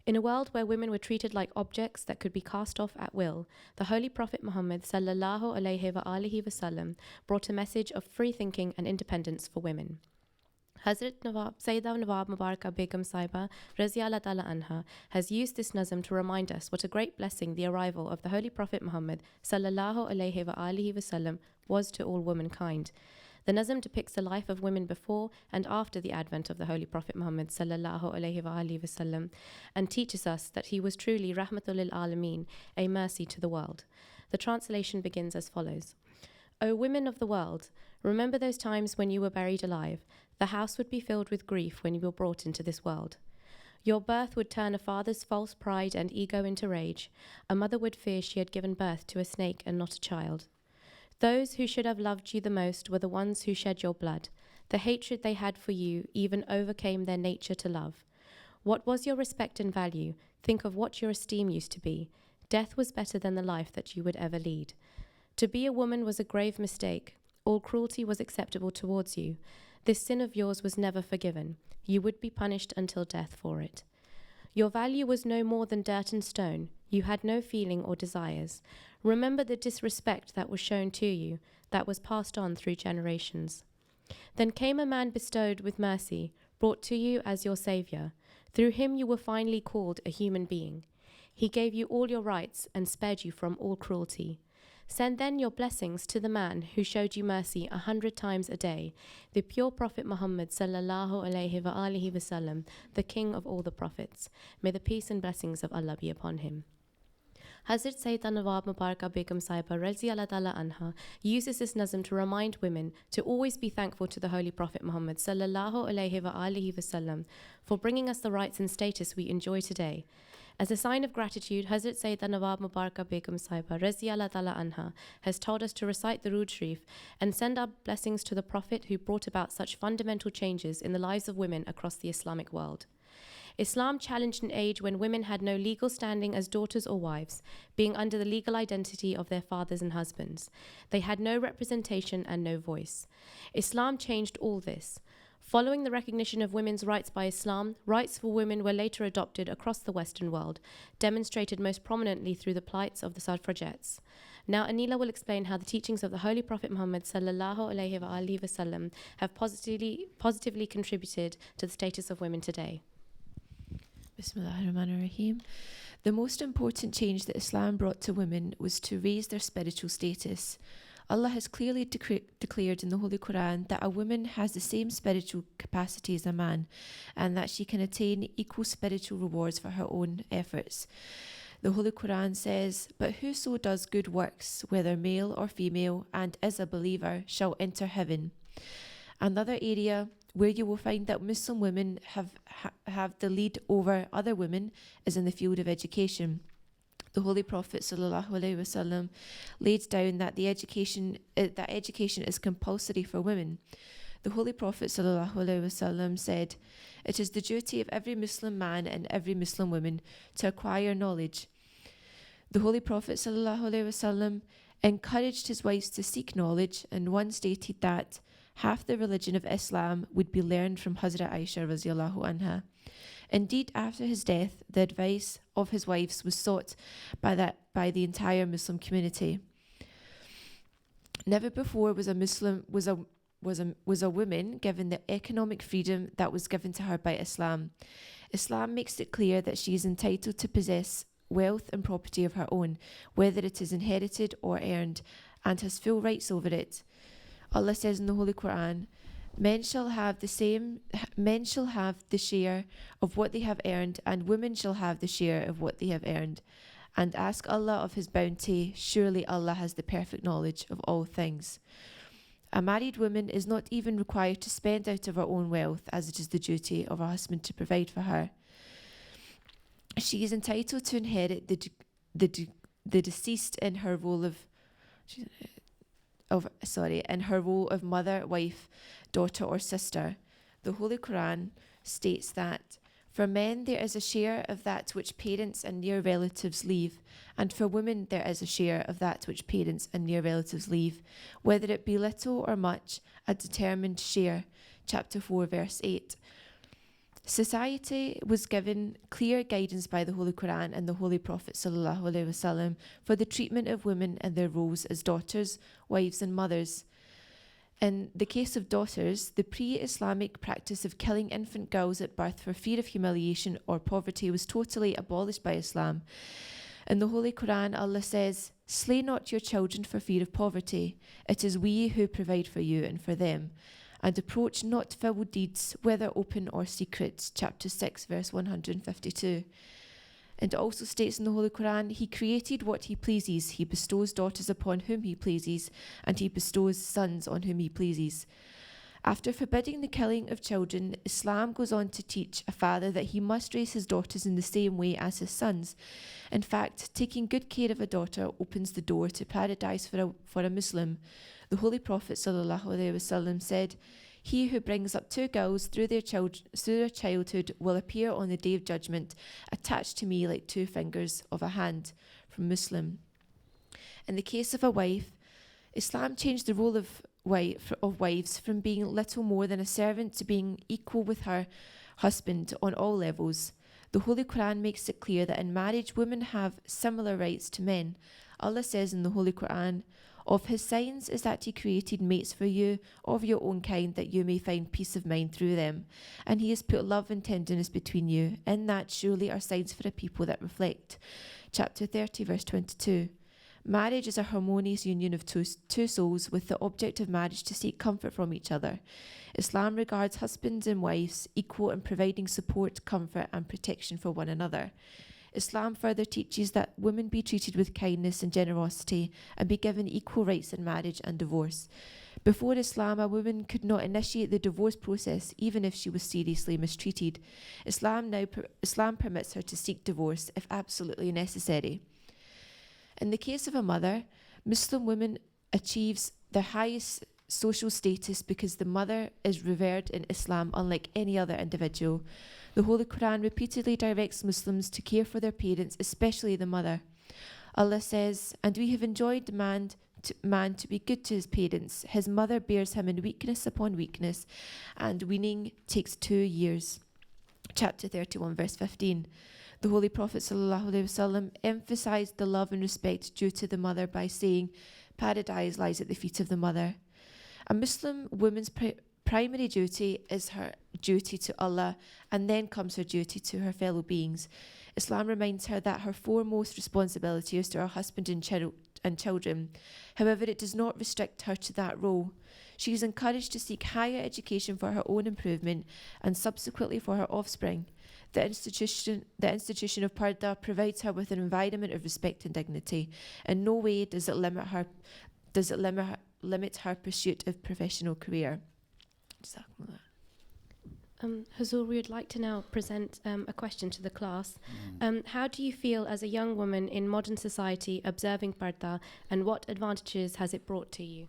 In a world where women were treated like objects that could be cast off at will, the Holy Prophet Muhammad sallallahu alaihi wa alihi wasallam brought a message of free thinking and independence for women. Hazrat Sayyidah Nawab Mubaraka Begum Saiba Raziyallahu Ta'ala Anha has used this nazm to remind us what a great blessing the arrival of the Holy Prophet Muhammad sallallahu alaihi wa alihi wasallam was to all womankind. The nazm depicts the life of women before and after the advent of the Holy Prophet Muhammad sallallahu alaihi wa alihi wasallam and teaches us that he was truly Rahmatul lil Alameen, a mercy to the world. The translation begins as follows. O women of the world, remember those times when you were buried alive. The house would be filled with grief when you were brought into this world. Your birth would turn a father's false pride and ego into rage. A mother would fear she had given birth to a snake and not a child. Those who should have loved you the most were the ones who shed your blood. The hatred they had for you even overcame their nature to love. What was your respect and value? Think of what your esteem used to be. Death was better than the life that you would ever lead. To be a woman was a grave mistake. All cruelty was acceptable towards you. This sin of yours was never forgiven. You would be punished until death for it. Your value was no more than dirt and stone. You had no feeling or desires. Remember the disrespect that was shown to you, that was passed on through generations. Then came a man bestowed with mercy, brought to you as your saviour. Through him you were finally called a human being. He gave you all your rights and spared you from all cruelty. Send then your blessings to the man who showed you mercy 100 times a day, the pure Prophet Muhammad sallallahu alaihi wa alihi wasallam, the king of all the prophets. May the peace and blessings of Allah be upon him. Hazrat Sayyidah Nawab Mubaraka Begum Saiba Raziyallahu Ta'ala Anha uses this nazm to remind women to always be thankful to the Holy Prophet Muhammad sallallahu alaihi wa alihi wasallam for bringing us the rights and status we enjoy today. As a sign of gratitude, Hazrat Sayyidah Nawab Mubaraka Begum Saiba Raziyallahu Ta'ala Anha has told us to recite the Rood Sharif and send our blessings to the Prophet who brought about such fundamental changes in the lives of women across the Islamic world. Islam challenged an age when women had no legal standing as daughters or wives, being under the legal identity of their fathers and husbands. They had no representation and no voice. Islam changed all this. Following the recognition of women's rights by Islam, rights for women were later adopted across the Western world, demonstrated most prominently through the plights of the suffragettes. Now Anila will explain how the teachings of the Holy Prophet Muhammad sallallahu alaihi wa alihi wasallam have positively contributed to the status of women today. Bismillahirrahmanirrahim. The most important change that Islam brought to women was to raise their spiritual status. Allah has clearly declared in the Holy Quran that a woman has the same spiritual capacity as a man and that she can attain equal spiritual rewards for her own efforts. The Holy Quran says, "But whoso does good works, whether male or female, and is a believer, shall enter heaven." Another area where you will find that Muslim women have the lead over other women is in the field of education. The Holy Prophet ﷺ laid down that education is compulsory for women. The Holy Prophet ﷺ said, "It is the duty of every Muslim man and every Muslim woman to acquire knowledge." The Holy Prophet ﷺ encouraged his wives to seek knowledge, and one stated that half the religion of Islam would be learned from Hazrat Aisha radiallahu anha. Indeed, after his death, the advice of his wives was sought by the entire Muslim community. Never before was a woman given the economic freedom that was given to her by Islam. Islam makes it clear that she is entitled to possess wealth and property of her own, whether it is inherited or earned, and has full rights over it. Allah says in the Holy Quran, men shall have the share of what they have earned, and women shall have the share of what they have earned. And ask Allah of His bounty, surely Allah has the perfect knowledge of all things. A married woman is not even required to spend out of her own wealth, as it is the duty of her husband to provide for her. She is entitled to inherit the deceased in her role of mother, wife, daughter or sister. The Holy Quran states that for men there is a share of that which parents and near relatives leave, and for women there is a share of that which parents and near relatives leave, whether it be little or much, a determined share. Chapter 4, verse 8. Society was given clear guidance by the Holy Quran and the Holy Prophet ﷺ for the treatment of women and their roles as daughters, wives and mothers. In the case of daughters, the pre-Islamic practice of killing infant girls at birth for fear of humiliation or poverty was totally abolished by Islam. In the Holy Quran, Allah says, "Slay not your children for fear of poverty. It is we who provide for you and for them. And approach not foul deeds, whether open or secret." Chapter 6, verse 152. And it also states in the Holy Quran, He created what He pleases. He bestows daughters upon whom He pleases, and He bestows sons on whom He pleases. After forbidding the killing of children, Islam goes on to teach a father that he must raise his daughters in the same way as his sons. In fact, taking good care of a daughter opens the door to paradise for a Muslim. The Holy Prophet ﷺ said, "He who brings up two girls through their childhood will appear on the Day of Judgment, attached to me like two fingers of a hand." From Muslim. In the case of a wife, Islam changed the role of wives from being little more than a servant to being equal with her husband on all levels. The Holy Quran makes it clear that in marriage women have similar rights to men. Allah says in the Holy Quran, "Of His signs is that He created mates for you of your own kind, that you may find peace of mind through them. And He has put love and tenderness between you. In that surely are signs for a people that reflect." Chapter 30, verse 22. Marriage is a harmonious union of two souls with the object of marriage to seek comfort from each other. Islam regards husbands and wives equal in providing support, comfort and protection for one another. Islam further teaches that women be treated with kindness and generosity and be given equal rights in marriage and divorce. Before Islam, a woman could not initiate the divorce process even if she was seriously mistreated. Islam permits her to seek divorce if absolutely necessary. In the case of a mother, Muslim women achieves their highest social status because the mother is revered in Islam unlike any other individual. The Holy Quran repeatedly directs Muslims to care for their parents, especially the mother. Allah says, "And we have enjoined man to be good to his parents. His mother bears him in weakness upon weakness, and weaning takes 2 years." Chapter 31, verse 15. The Holy Prophet ﷺ emphasized the love and respect due to the mother by saying, "Paradise lies at the feet of the mother." A Muslim woman's primary duty is her duty to Allah, and then comes her duty to her fellow beings. Islam reminds her that her foremost responsibility is to her husband and children. However, it does not restrict her to that role. She is encouraged to seek higher education for her own improvement and subsequently for her offspring. The institution of Parda provides her with an environment of respect and dignity. In no way does it limit her pursuit of professional career. Huzur, we would like to now present a question to the class. How do you feel as a young woman in modern society observing Parda, and what advantages has it brought to you?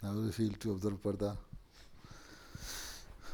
How do you feel to observe Parda?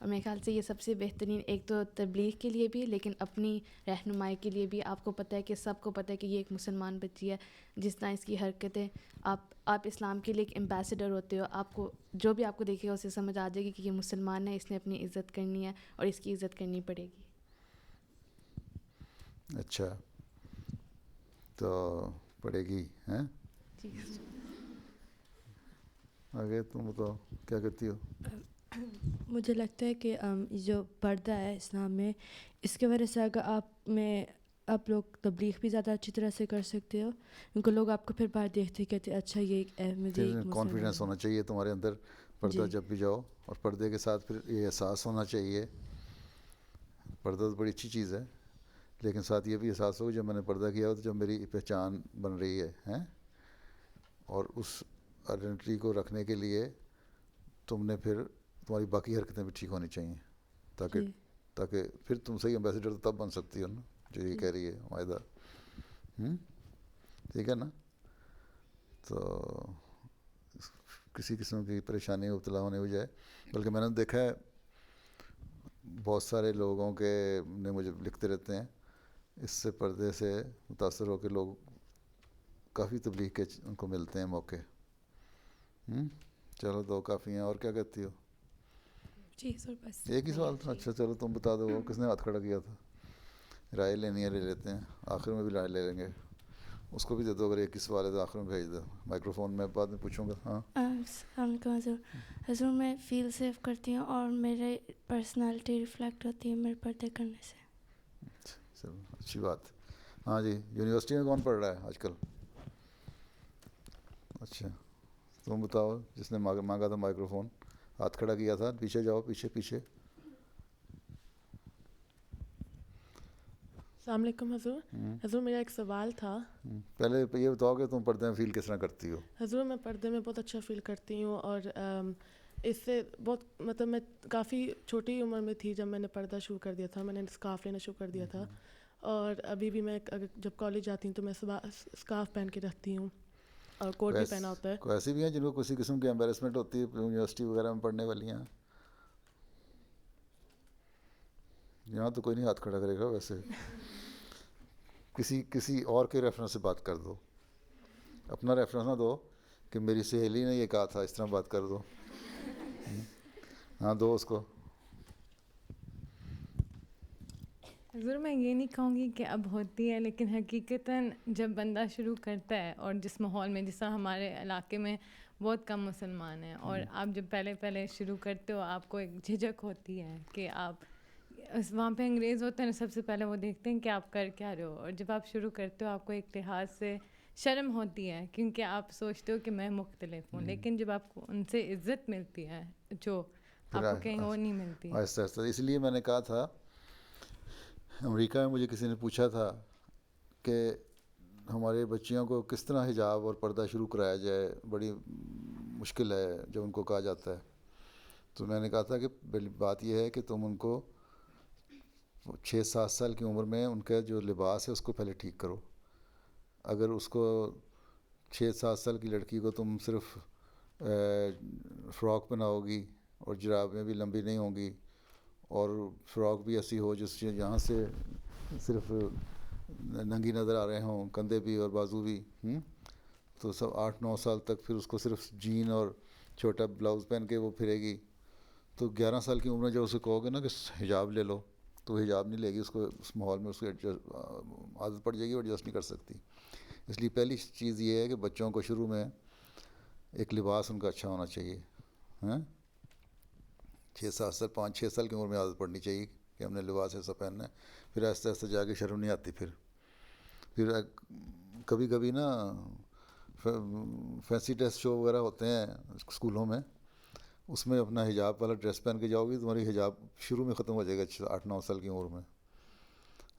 اور میرے خیال سے یہ سب سے بہترین ایک تو تبلیغ کے لیے بھی، لیکن اپنی رہنمائی کے لیے بھی. آپ کو پتہ ہے کہ سب کو پتہ ہے کہ یہ ایک مسلمان بچی ہے، جس طرح اس کی حرکتیں، آپ اسلام کے لیے ایک ایمبیسڈر ہوتے ہو. آپ کو جو بھی آپ کو دیکھے گا اسے سمجھ آ جائے گی کہ یہ مسلمان ہے، اس نے اپنی عزت کرنی ہے اور اس کی عزت کرنی پڑے گی. اچھا تو پڑے گی ہیں. جی آگے تم بتاؤ کیا کرتی ہو؟ مجھے لگتا ہے کہ جو پردہ ہے اسلام میں، اس کی وجہ سے اگر آپ لوگ تبلیغ بھی زیادہ اچھی طرح سے کر سکتے ہو، کیونکہ لوگ آپ کو پھر باہر دیکھتے کہتے اچھا یہ ایک احمدی ایک مسلمان. کانفیڈنس ہونا چاہیے تمہارے اندر پردہ جب بھی جاؤ، اور پردے کے ساتھ پھر یہ احساس ہونا چاہیے. پردہ تو بڑی اچھی چیز ہے، لیکن ساتھ یہ بھی احساس ہو جب میں نے پردہ کیا ہو تو جب میری پہچان بن رہی ہے اور اس آئیڈینٹی کو رکھنے کے لیے تم نے پھر تمہاری باقی حرکتیں بھی ٹھیک ہونی چاہیے، تاکہ پھر تم صحیح ایمبیسیڈر تو تب بن سکتی ہو نا، جو یہ کہہ رہی ہے معاہدہ. ٹھیک ہے نا؟ تو کسی قسم کی پریشانی مبتلا ہونے ہو جائے. بلکہ میں نے دیکھا ہے بہت سارے لوگوں کے نے مجھے لکھتے رہتے ہیں، اس سے پردے سے متاثر ہو کے لوگ کافی تبلیغ کے ان کو ملتے ہیں موقع. چلو دو کافی ہیں. اور کیا کہتی ہو؟ جی سر بس ایک ہی سوال تھا. اچھا چلو تم بتا دو کس نے ہاتھ کھڑا کیا تھا. رائے لینی ہے لے لیتے ہیں، آخر میں بھی رائے لے لیں گے. اس کو بھی دے دو اگر ایک ہی سوال ہے تو آخر میں بھیج دو. مائکرو فون میں بعد میں پوچھوں گا. ہاں السلام علیکم حضور. حضور میں فیل سیف کرتی ہوں اور میرے پرسنالٹی ریفلیکٹ ہوتی ہے میرے پردے کرنے سے. چلو اچھی بات. ہاں جی، یونیورسٹی میں کون پڑھ رہا ہے آج کل؟ اچھا تم بتاؤ، جس نے مانگا تھا مائکرو فون، ہاتھ کھڑا کیا تھا. پیچھے جاؤ، پیچھے پیچھے. السلام علیکم حضور. حضور میرا ایک سوال تھا. پہلے یہ بتاؤ کہ تم پردے میں فیل کس طرح کرتی ہو؟ حضور میں پردے میں بہت اچھا فیل کرتی ہوں، اور اس سے بہت مطلب میں کافی چھوٹی عمر میں تھی جب میں نے پردہ شروع کر دیا تھا. میں نے اسکارف لینا شروع کر دیا تھا، اور ابھی بھی میں جب کالج جاتی ہوں تو میں اسکارف پہن کے رہتی ہوں اور کوٹ بھی پہنا ہوتا ہے. کوئی ایسی بھی ہیں جن کو کسی قسم کی ایمبیرسمنٹ ہوتی ہے یونیورسٹی وغیرہ میں پڑھنے والی ہیں؟ یہاں تو کوئی نہیں ہاتھ کھڑا کرے گا. ویسے کسی اور کے ریفرنس سے بات کر دو، اپنا ریفرنس نہ دو کہ میری سہیلی نے یہ کہا تھا، اس طرح بات کر دو. ہاں دو اس کو. حضور میں یہ نہیں کہوں گی کہ اب ہوتی ہے، لیکن حقیقتاً جب بندہ شروع کرتا ہے، اور جس ماحول میں، جس طرح ہمارے علاقے میں بہت کم مسلمان ہیں، اور آپ جب پہلے شروع کرتے ہو آپ کو ایک جھجک ہوتی ہے کہ آپ وہاں پہ انگریز ہوتے ہیں، سب سے پہلے وہ دیکھتے ہیں کہ آپ کر کیا رہے ہو. اور جب آپ شروع کرتے ہو آپ کو ایک لحاظ سے شرم ہوتی ہے، کیونکہ آپ سوچتے ہو کہ میں مختلف ہوں. لیکن جب آپ کو ان سے عزت ملتی ہے جو آپ کو کہیں اور نہیں ملتی. آہستہ آہستہ. اس لیے میں نے کہا تھا، امریکہ میں مجھے کسی نے پوچھا تھا کہ ہمارے بچیوں کو کس طرح حجاب اور پردہ شروع کرایا جائے، بڑی مشکل ہے جب ان کو کہا جاتا ہے. تو میں نے کہا تھا کہ بات یہ ہے کہ تم ان کو 6-7 سال کی عمر میں ان کا جو لباس ہے اس کو پہلے ٹھیک کرو. اگر اس کو 6-7 سال کی لڑکی کو تم صرف فراک پہناؤ گی اور جرابیں بھی لمبی نہیں ہوں گی، اور فراک بھی ایسی ہو جس سے یہاں سے صرف ننگی نظر آ رہے ہوں، کندھے بھی اور بازو بھی، تو سب 8-9 سال تک پھر اس کو صرف جین اور چھوٹا بلاؤز پہن کے وہ پھرے گی. تو 11 سال کی عمر میں جب اسے کہو گے نا کہ حجاب لے لو، تو حجاب نہیں لے گی. اس کو اس ماحول میں اس کو عادت پڑ جائے گی اور ایڈجسٹ نہیں کر سکتی. اس لیے پہلی چیز یہ ہے کہ بچوں کو شروع میں ایک لباس ان کا اچھا ہونا چاہیے. 6-7 سال 5-6 سال کی عمر میں عادت پڑنی چاہیے کہ ہم نے لباس ایسا پہننا ہے. پھر آہستہ آہستہ جا کے شرم نہیں آتی. پھر کبھی کبھی نا فینسی ڈریس شو وغیرہ ہوتے ہیں اسکولوں میں، اس میں اپنا حجاب والا ڈریس پہن کے جاؤ گی، تمہاری حجاب شروع میں ختم ہو جائے گا 8-9 سال کی عمر میں.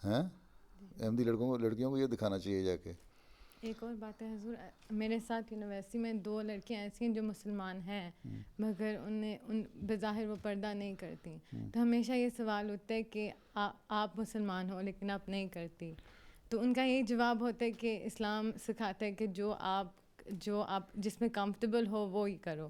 احمدی لڑکیوں کو یہ دکھانا چاہیے جا کے. ایک اور بات ہے حضور، میرے ساتھ یونیورسٹی میں 2 لڑکیاں ایسی ہیں جو مسلمان ہیں مگر ان بظاہر وہ پردہ نہیں کرتی. تو ہمیشہ یہ سوال ہوتا ہے کہ آپ مسلمان ہو لیکن آپ نہیں کرتی. تو ان کا یہی جواب ہوتا ہے کہ اسلام سکھاتا ہے کہ جو آپ جس میں کمفرٹیبل ہو وہ ہی کرو.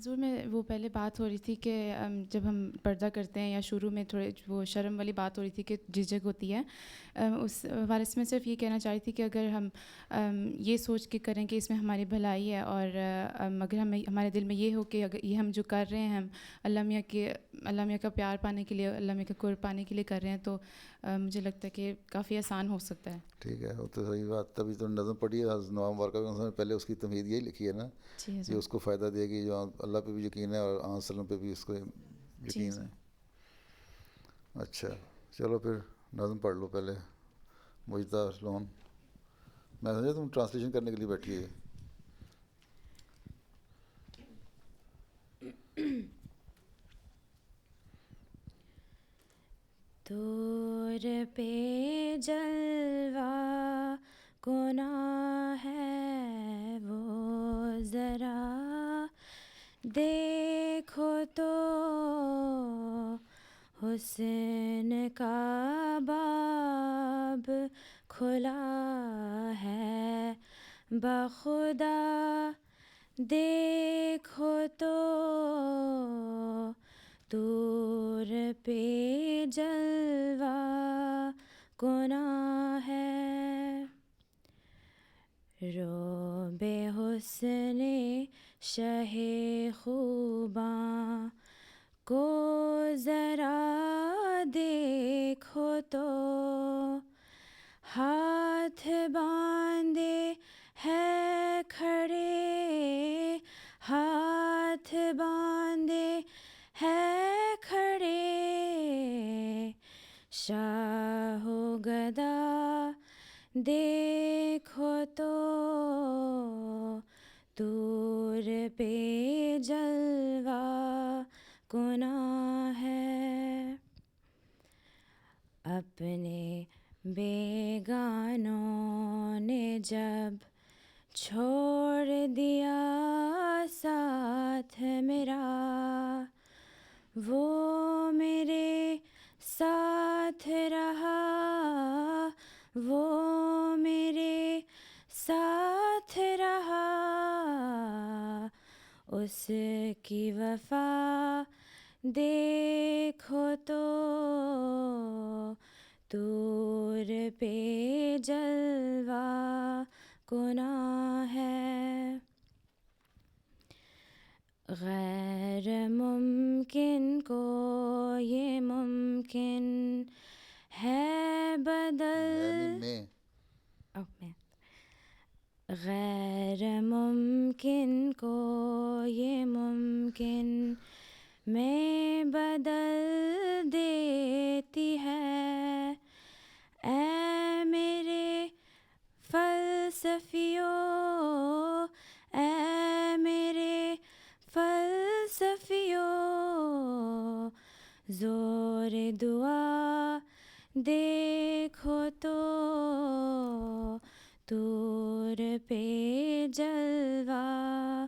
حضور میں وہ پہلے بات ہو رہی تھی کہ جب ہم پردہ کرتے ہیں یا شروع میں تھوڑے وہ شرم والی بات ہو رہی تھی کہ جھجک ہوتی ہے، اس حوالے سے میں صرف یہ کہنا چاہ رہی تھی کہ اگر ہم یہ سوچ کے کریں کہ اس میں ہماری بھلائی ہے، اور اگر ہمارے دل میں یہ ہو کہ اگر یہ ہم جو کر رہے ہیں ہم اللہ میاں کا پیار پانے کے لیے، اللہ میاں کا قرب پانے کے لیے کر رہے ہیں، تو مجھے لگتا ہے کہ کافی آسان ہو سکتا ہے. ٹھیک ہے، وہ تو صحیح بات. تبھی تو نظم پڑھی ہے نوام وارکا، پہلے اس کی تمہید یہی لکھی ہے نا کہ اس کو فائدہ دے گی جو اللہ پہ بھی یقین ہے اور آن وسلم پہ بھی اس کو یقین ہے. اچھا چلو پھر نظم پڑھ لو پہلے. مجدہ لون، میں سمجھا تم ٹرانسلیشن کرنے کے لیے بیٹھی ہے. طور پہ جلوہ گناہ ہے وہ ذرا دیکھو تو، حسن کا باب کھلا ہے بخدا دیکھو تو، طور پہ جلوہ گناہ ہے. رو بے حسن شہ خوباں کو ذرا دیکھو تو، ہاتھ باندھے ہے کھڑے، ہاتھ باندھے ہے کھڑے، شاہ و گدا دیکھو تو، طور پہ جلوہ گناہ ہے. اپنے بیگانوں نے جب چھوڑ دیا ساتھ میرا، وہ میرے ساتھ رہا، وہ میرے ساتھ رہا، اس کی وفا دیکھو تو، طور پہ جلوہ گناہ ہے. غیر ممکن کو یہ ممکن ہے بدل، غیر ممکن کو یہ ممکن میں بدل دیتی ہے. اے میرے فلسفیوں، اے میرے فلسفیوں، زور دعا دیکھو تو، طور پہ جلوہ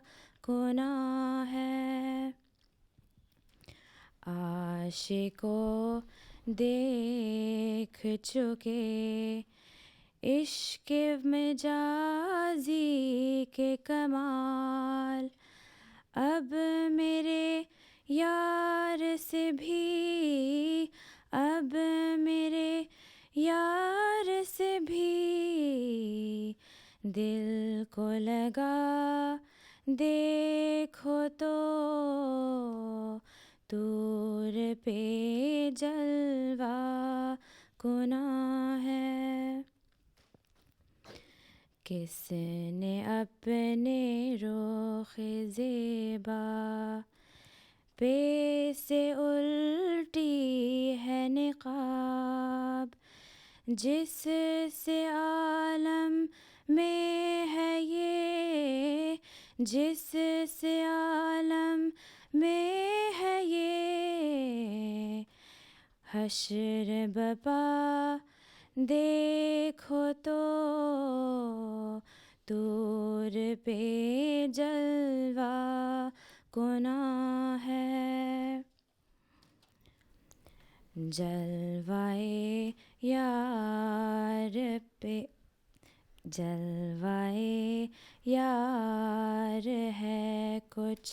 گناہ ہے. عاشقوں دیکھ چکے عشق مجازی کے کمال، اب میرے یار سے بھی، اب میرے یار سے بھی دل کو لگا دیکھو تو، طور پہ جلوہ گناہ ہے. کس نے اپنے رخ زیبا پہ سے الٹی ہے نقاب، جس سے عالم میں ہے یہ، جس سے عالم میں ہے یہ، حشر بپا دیکھو تو، طور پہ جلوہ گناہ ہے. جلوائے یار پہ، جلوائے یار ہے کچھ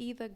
either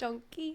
donkey।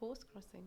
horse crossing,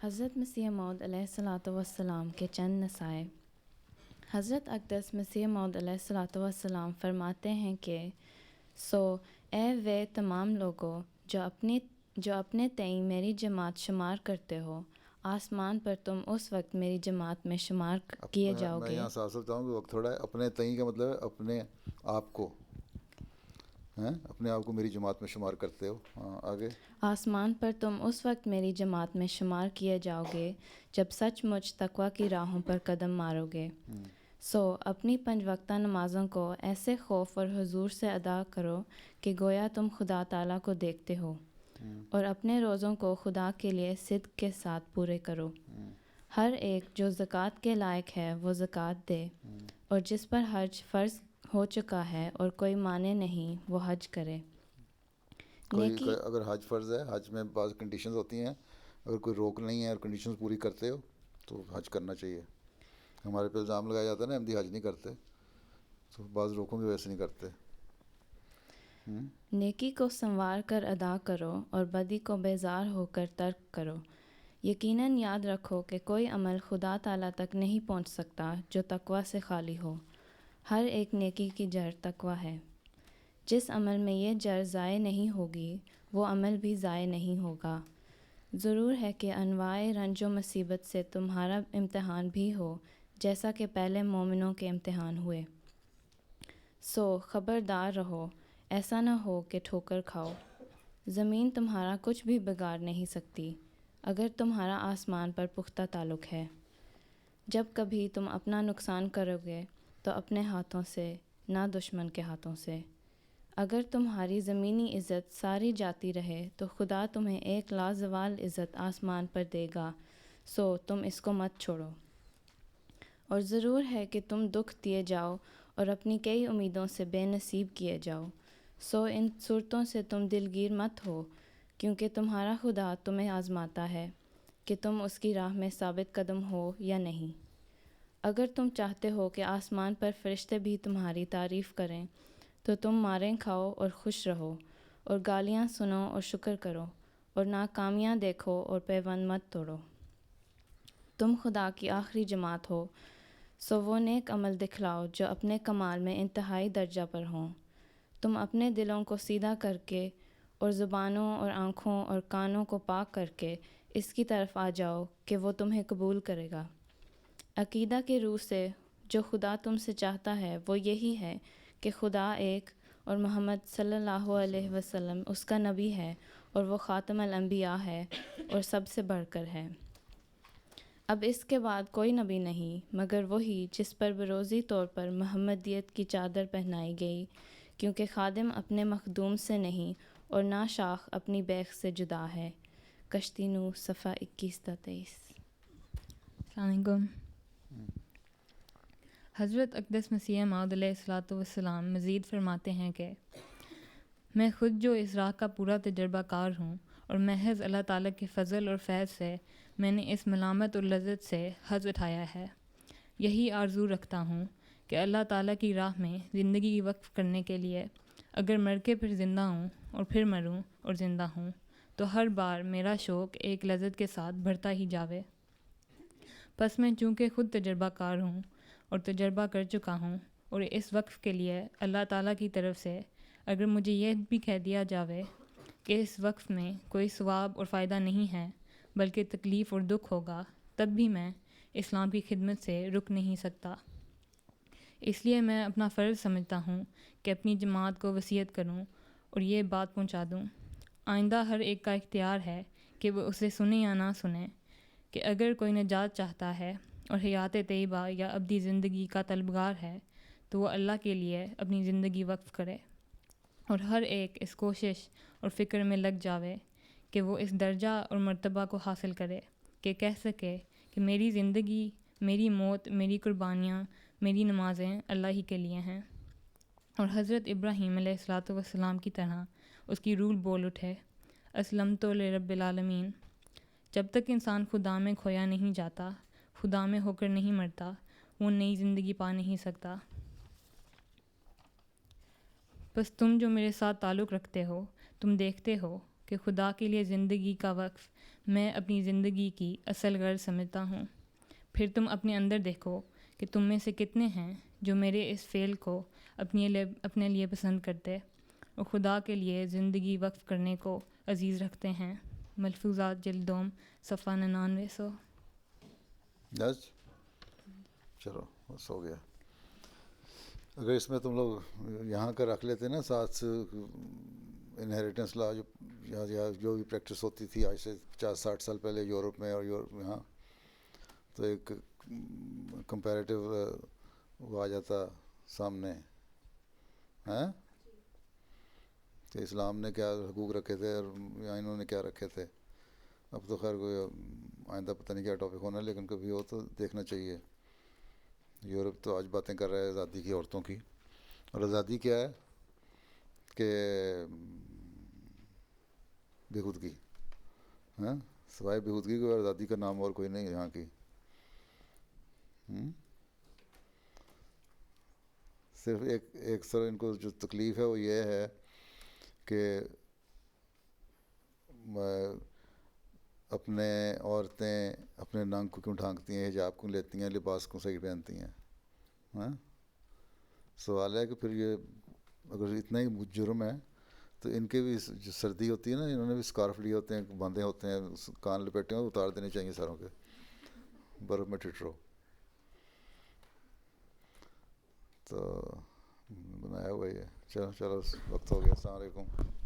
حضرت مسیح موعود علیہ الصلاۃ والسلام کے چند نصائح۔ حضرت اقدس مسیح موعود علیہ الصلاۃ والسلام فرماتے ہیں کہ سو اے وہ تمام لوگوں جو اپنے تئیں میری جماعت شمار کرتے ہو، آسمان پر تم اس وقت میری جماعت میں شمار کیے جاؤ میں گے۔ یہاں ساتھ ساتھ چاہوں کہ وقت تھوڑا ہے، اپنے تئیں کا مطلب ہے اپنے آپ کو، اپنے آپ کو میری جماعت میں شمار کرتے ہو۔ ہاں آگے۔ آسمان پر تم اس وقت میری جماعت میں شمار کیے جاؤ گے جب سچ مچ تقوی کی راہوں پر قدم مارو گے۔ سو اپنی 5 وقتہ نمازوں کو ایسے خوف اور حضور سے ادا کرو کہ گویا تم خدا تعالیٰ کو دیکھتے ہو، اور اپنے روزوں کو خدا کے لیے صدق کے ساتھ پورے کرو۔ ہر ایک جو زکوٰۃ کے لائق ہے وہ زکوٰۃ دے، اور جس پر حج فرض ہو چکا ہے اور کوئی معنی نہیں وہ حج کرے۔ کوئی اگر حج فرض ہے، حج میں بعض کنڈیشنز ہوتی ہیں، اگر کوئی روک نہیں ہے اور کنڈیشنز پوری کرتے ہو تو حج کرنا چاہیے۔ ہمارے پہ الزام لگایا جاتا ہے نا احمدی حج نہیں کرتے، تو بعض روکوں کی وجہ سے نہیں کرتے۔ نیکی کو سنوار کر ادا کرو اور بدی کو بیزار ہو کر ترک کرو۔ یقیناً یاد رکھو کہ کوئی عمل خدا تعالیٰ تک نہیں پہنچ سکتا جو تقوی سے خالی ہو۔ ہر ایک نیکی کی جڑ تقوی ہے۔ جس عمل میں یہ جڑ ضائع نہیں ہوگی وہ عمل بھی ضائع نہیں ہوگا۔ ضرور ہے کہ انواع رنج و مصیبت سے تمہارا امتحان بھی ہو جیسا کہ پہلے مومنوں کے امتحان ہوئے۔ سو خبردار رہو، ایسا نہ ہو کہ ٹھوکر کھاؤ۔ زمین تمہارا کچھ بھی بگاڑ نہیں سکتی اگر تمہارا آسمان پر پختہ تعلق ہے۔ جب کبھی تم اپنا نقصان کرو گے تو اپنے ہاتھوں سے، نہ دشمن کے ہاتھوں سے۔ اگر تمہاری زمینی عزت ساری جاتی رہے تو خدا تمہیں ایک لازوال عزت آسمان پر دے گا، سو تم اس کو مت چھوڑو۔ اور ضرور ہے کہ تم دکھ دیے جاؤ اور اپنی کئی امیدوں سے بے نصیب کیے جاؤ، سو ان صورتوں سے تم دلگیر مت ہو، کیونکہ تمہارا خدا تمہیں آزماتا ہے کہ تم اس کی راہ میں ثابت قدم ہو یا نہیں۔ اگر تم چاہتے ہو کہ آسمان پر فرشتے بھی تمہاری تعریف کریں تو تم ماریں کھاؤ اور خوش رہو، اور گالیاں سنو اور شکر کرو، اور ناکامیاں دیکھو اور پیوند مت توڑو۔ تم خدا کی آخری جماعت ہو، سو وہ نیک عمل دکھلاؤ جو اپنے کمال میں انتہائی درجہ پر ہوں۔ تم اپنے دلوں کو سیدھا کر کے اور زبانوں اور آنکھوں اور کانوں کو پاک کر کے اس کی طرف آ جاؤ کہ وہ تمہیں قبول کرے گا۔ عقیدہ کے روح سے جو خدا تم سے چاہتا ہے وہ یہی ہے کہ خدا ایک اور محمد صلی اللہ علیہ وسلم اس کا نبی ہے اور وہ خاتم الانبیاء ہے اور سب سے بڑھ کر ہے۔ اب اس کے بعد کوئی نبی نہیں مگر وہی جس پر بروزی طور پر محمدیت کی چادر پہنائی گئی، کیونکہ خادم اپنے مخدوم سے نہیں اور نہ شاخ اپنی بیخ سے جدا ہے۔ کشتی نو صفحہ 21-23۔ السلام علیکم۔ حضرت اقدس مسیح موعود علیہ الصلاۃ والسلام مزید فرماتے ہیں کہ میں خود جو اس راہ کا پورا تجربہ کار ہوں، اور محض اللہ تعالیٰ کے فضل اور فیض سے میں نے اس ملامت اور لذت سے حظ اٹھایا ہے۔ یہی آرزو رکھتا ہوں کہ اللہ تعالیٰ کی راہ میں زندگی وقف کرنے کے لیے اگر مر کے پھر زندہ ہوں اور پھر مروں اور زندہ ہوں تو ہر بار میرا شوق ایک لذت کے ساتھ بڑھتا ہی جاوے۔ پس میں چونکہ خود تجربہ کار ہوں اور تجربہ کر چکا ہوں، اور اس وقف کے لیے اللہ تعالیٰ کی طرف سے اگر مجھے یہ بھی کہہ دیا جاوے کہ اس وقف میں کوئی ثواب اور فائدہ نہیں ہے بلکہ تکلیف اور دکھ ہوگا، تب بھی میں اسلام کی خدمت سے رک نہیں سکتا۔ اس لیے میں اپنا فرض سمجھتا ہوں کہ اپنی جماعت کو وصیت کروں اور یہ بات پہنچا دوں۔ آئندہ ہر ایک کا اختیار ہے کہ وہ اسے سنے یا نہ سنے، کہ اگر کوئی نجات چاہتا ہے اور حیات طیبہ یا ابدی زندگی کا طلبگار ہے تو وہ اللہ کے لیے اپنی زندگی وقف کرے، اور ہر ایک اس کوشش اور فکر میں لگ جاوے کہ وہ اس درجہ اور مرتبہ کو حاصل کرے کہ کہہ سکے کہ میری زندگی، میری موت، میری قربانیاں، میری نمازیں اللہ ہی کے لیے ہیں، اور حضرت ابراہیم علیہ الصلاۃ والسلام کی طرح اس کی روح بول اٹھے، اسلمت لرب العالمین۔ جب تک انسان خدا میں کھویا نہیں جاتا، خدا میں ہو کر نہیں مرتا، وہ نئی زندگی پا نہیں سکتا۔ بس تم جو میرے ساتھ تعلق رکھتے ہو، تم دیکھتے ہو کہ خدا کے لیے زندگی کا وقف میں اپنی زندگی کی اصل غرض سمجھتا ہوں۔ پھر تم اپنے اندر دیکھو کہ تم میں سے کتنے ہیں جو میرے اس فعل کو اپنے لیے پسند کرتے اور خدا کے لیے زندگی وقف کرنے کو عزیز رکھتے ہیں۔ ملفوظات جلد دوم صفحہ 9900۔ چلو بس ہو گیا۔ اگر اس میں تم لوگ یہاں کا رکھ لیتے نا ساتھ انہیریٹنس لا جو بھی پریکٹس ہوتی تھی آج سے 50-60 سال پہلے یورپ میں اور یہاں، تو ایک کمپیریٹیو وہ آ جاتا سامنے ہیں کہ اسلام نے کیا حقوق رکھے تھے اور یا انہوں نے کیا رکھے تھے۔ اب تو خیر کوئی آئندہ پتہ نہیں کیا ٹاپک ہونا ہے، لیکن کبھی ہو تو دیکھنا چاہیے۔ یورپ تو آج باتیں کر رہا ہے آزادی کی، عورتوں کی، اور آزادی کیا ہے کہ بے خودگی، ہاں سوائے بے خودگی کو آزادی کا نام اور کوئی نہیں ہے یہاں کی۔ صرف ایک سر ان کو جو تکلیف ہے وہ یہ ہے کہ اپنے عورتیں اپنے ننگ کو کیوں ڈھانکتی ہیں، حجاب کیوں لیتی ہیں، لباس کو صحیح پہنتی ہیں۔ ہاں سوال ہے کہ پھر یہ اگر اتنا ہی جرم ہے تو ان کے بھی جو سردی ہوتی ہے نا، انہوں نے بھی اسکارف لیے ہوتے ہیں، باندھے ہوتے ہیں، کان لپیٹے ہیں، اتار دینے چاہیے ساروں کے، برف میں ٹھٹرو۔ تو بنایا ہوا ہی ہے۔ چلو وقت ہو گیا، السلام علیکم۔